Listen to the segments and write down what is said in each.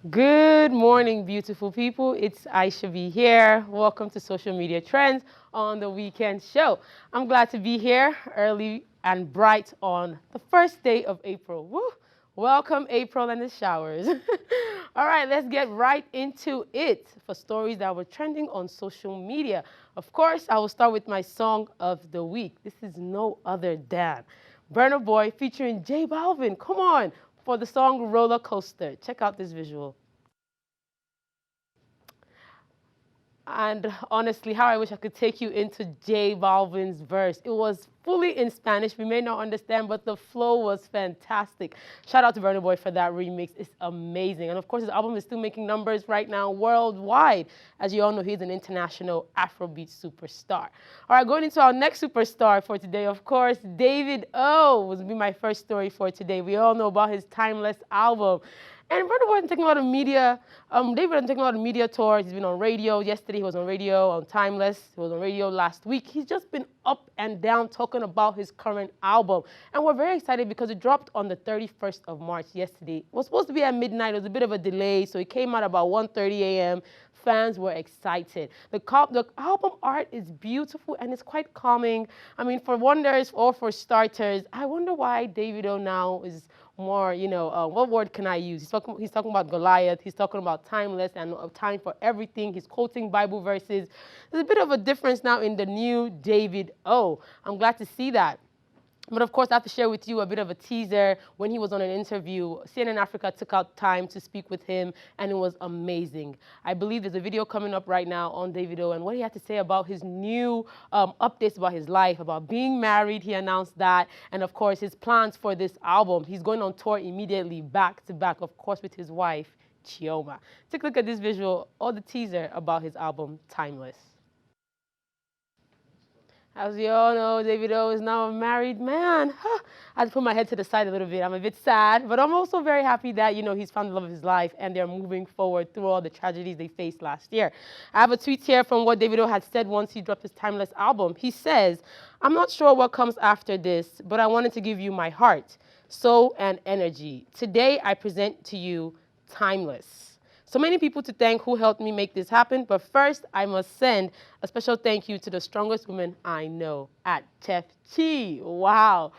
Good morning, beautiful people. It's Aisha.B here. Welcome to Social Media Trends on the Weekend Show. I'm glad to be here early and bright on the first day of April. Woo! Welcome, April and the showers. All right, let's get right into it for stories that were trending on social media. Of course, I will start with my song of the week. This is no other than Burna Boy featuring J Balvin. Come on, for the song Roller Coaster. Check out this visual. And honestly, how I wish I could take you into J Balvin's verse. It was fully in Spanish. We may not understand, but the flow was fantastic. Shout out to Burna Boy for that remix. It's amazing. And of course, his album is still making numbers right now worldwide. As you all know, he's an international Afrobeat superstar. All right, going into our next superstar for today, of course, David O will be my first story for today. We all know about his Timeless album. And Burna Boy has taken a lot of media. David has taken a lot of media tours. He's been on radio. Yesterday he was on radio on Timeless. He was on radio last week. He's just been up and down talking about his current album. And we're very excited because it dropped on the 31st of March yesterday. It was supposed to be at midnight. It was a bit of a delay, so it came out about 1:30 a.m. Fans were excited. The album art is beautiful and it's quite calming. I mean, for wonders or for starters, I wonder why David O now is more, what word can I use? He's talking about Goliath. He's talking about timeless and time for everything. He's quoting Bible verses. There's a bit of a difference now in the new David O. I'm glad to see that. But of course, I have to share with you a bit of a teaser. When he was on an interview, CNN Africa took out time to speak with him, and it was amazing. I believe there's a video coming up right now on Davido and what he had to say about his new updates about his life, about being married. He announced that, and of course, his plans for this album. He's going on tour immediately, back to back, of course, with his wife, Chioma. Take a look at this visual or the teaser about his album, Timeless. As you all know, Davido is now a married man. I had to put my head to the side a little bit. I'm a bit sad, but I'm also very happy that, he's found the love of his life and they're moving forward through all the tragedies they faced last year. I have a tweet here from what Davido had said once he dropped his Timeless album. He says, "I'm not sure what comes after this, but I wanted to give you my heart, soul, and energy. Today, I present to you Timeless." So many people to thank who helped me make this happen, but first I must send a special thank you to the strongest woman I know, at Chef Chi. Wow.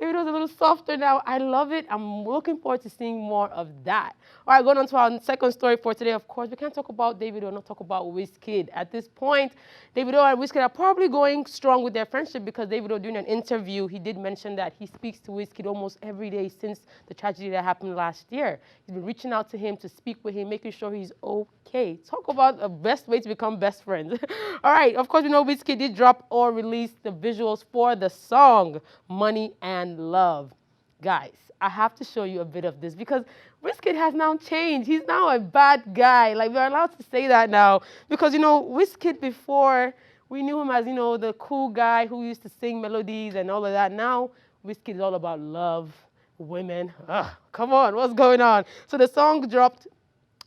Maybe it was a little softer now. I love it. I'm looking forward to seeing more of that. All right, going on to our second story for today. Of course, we can't talk about Davido and not talk about Wizkid. At this point, Davido and Wizkid are probably going strong with their friendship because Davido, during an interview, he did mention that he speaks to Wizkid almost every day since the tragedy that happened last year. He's been reaching out to him to speak with him, making sure he's okay. Talk about the best way to become best friends. All right, of course, we know Wizkid did drop or release the visuals for the song Money and Love. Guys, I have to show you a bit of this because Wizkid has now changed. He's now a bad guy. Like, we're allowed to say that now because, Wizkid before, we knew him as, the cool guy who used to sing melodies and all of that. Now, Wizkid is all about love, women. Ugh, come on, what's going on? So the song dropped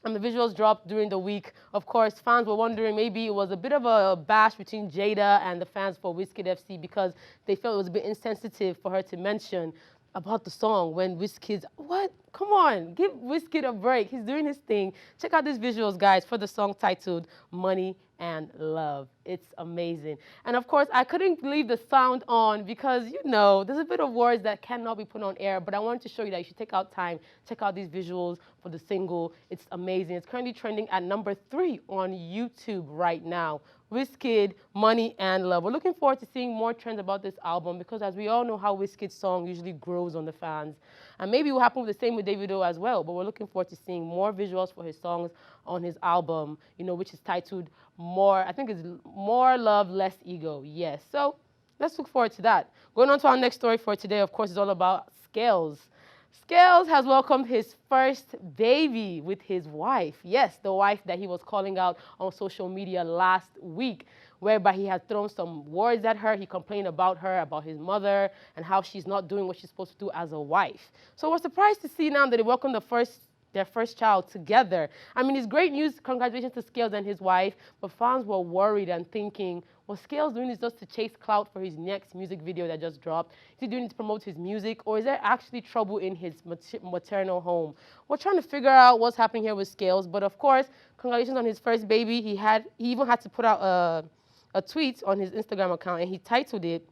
and the visuals dropped during the week. Of course, fans were wondering maybe it was a bit of a bash between Jada and the fans for Wizkid FC because they felt it was a bit insensitive for her to mention about the song when Wizkid's, what? Come on, give Wizkid a break. He's doing his thing. Check out these visuals, guys, for the song titled Money and Love. It's amazing. And of course, I couldn't leave the sound on because, there's a bit of words that cannot be put on air, but I wanted to show you that you should take out time, check out these visuals for the single. It's amazing. It's currently trending at number 3 on YouTube right now. Wizkid, Money and Love. We're looking forward to seeing more trends about this album because as we all know how Wizkid's song usually grows on the fans. And maybe it will happen with the same with Davido as well, but we're looking forward to seeing more visuals for his songs on his album, which is titled I think it's More Love, Less Ego. Yes, so let's look forward to that. Going on to our next story for today, of course, is all about Scales. Scales has welcomed his first baby with his wife. Yes, the wife that he was calling out on social media last week, whereby he had thrown some words at her. He complained about her, about his mother, and how she's not doing what she's supposed to do as a wife. So we're surprised to see now that he welcomed the first their first child together. I mean, it's great news. Congratulations to Scales and his wife. But fans were worried and thinking, was Scales doing this just to chase clout for his next music video that just dropped? Is he doing it to promote his music? Or is there actually trouble in his maternal home? We're trying to figure out what's happening here with Scales. But of course, congratulations on his first baby. He even had to put out a tweet on his Instagram account, and he titled it,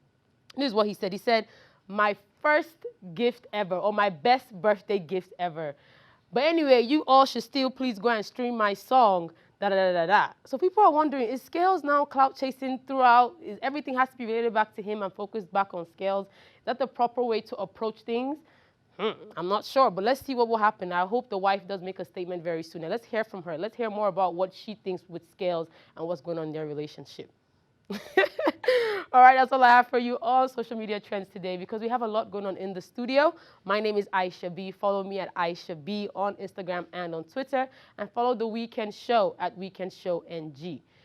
this is what he said. He said, "My first gift ever," or "my best birthday gift ever. But anyway, you all should still please go and stream my song, da da da da da." So people are wondering, is Scales now clout chasing throughout? Is everything has to be related back to him and focused back on Scales? Is that the proper way to approach things? I'm not sure, but let's see what will happen. I hope the wife does make a statement very soon. And let's hear from her. Let's hear more about what she thinks with Scales and what's going on in their relationship. All right, that's all I have for you on social media trends today, because we have a lot going on in the studio. My name is AISHAT.B. Follow me at AISHAT.B on Instagram and on Twitter, and follow The Weekend Show at Weekend Show NG.